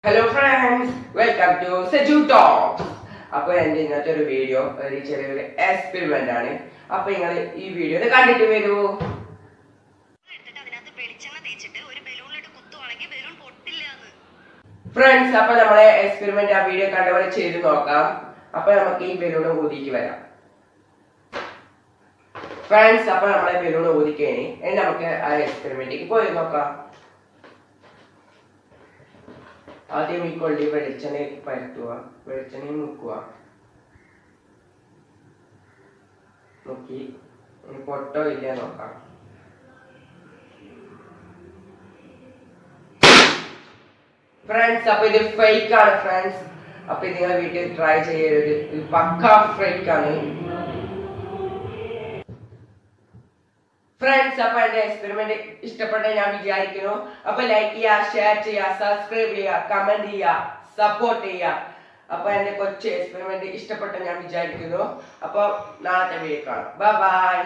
Hello friends, welcome to Seju talks. അപ്പോൾ എൻ്റെ ഇന്നത്തെ ഒരു വീഡിയോ ഒരു ചെറിയൊരു എക്സ്പെരിമെന്റ് ആണ്. അപ്പോൾ നിങ്ങൾ ഈ വീഡിയോ കണ്ടിട്ട് വരൂ. ഫ്രണ്ട്സ്, അപ്പോൾ നമ്മളെ എക്സ്പെരിമെന്റ് ആ വീഡിയോ കണ്ടവരെ ചെയ്ത് നോക്കാം. അപ്പോൾ നമുക്ക് ഈ ബലൂൺ ഊതിക്ക് വരാം. ഫ്രണ്ട്സ്, അപ്പോൾ നമ്മളെ ബലൂൺ ഊതിക്കേനി നമുക്ക് ആ എക്സ്പെരിമെന്റിലേക്ക് പോയി നോക്കാം. ആദ്യം ഈ കൊള്ളി വെളിച്ചെണ്ണ പരത്തുക, വെളിച്ചെണ്ണ മുക്കുക, മുക്കി പൊട്ടോ ഇല്ല നോക്കാം. ഫ്രണ്ട്സ്, അപ്പൊ ഇത് ഫേക്ക് ആണ് ഫ്രണ്ട്സ്. അപ്പൊ ഇത് നിങ്ങൾ വീട്ടിൽ ട്രൈ ചെയ്യരുത്, ഇത് പക്കാ ഫേക്ക് ആണ് ഫ്രണ്ട്സ്. അപ്പൊ എന്റെ എക്സ്പെരിമെന്റ് ഇഷ്ടപ്പെട്ട ഞാൻ വിചാരിക്കുന്നു. അപ്പൊ ലൈക്ക് ചെയ്യുക, ഷെയർ ചെയ്യുക, സബ്സ്ക്രൈബ് ചെയ്യുക, കമന്റ് ചെയ്യുക, സപ്പോർട്ട് ചെയ്യുക. അപ്പൊ എന്റെ കൊച്ചു എക്സ്പെരിമെന്റ് ഇഷ്ടപ്പെട്ട ഞാൻ വിചാരിക്കുന്നു. അപ്പൊ നാളത്തെ വീഡിയോ കാണാം. Bye bye.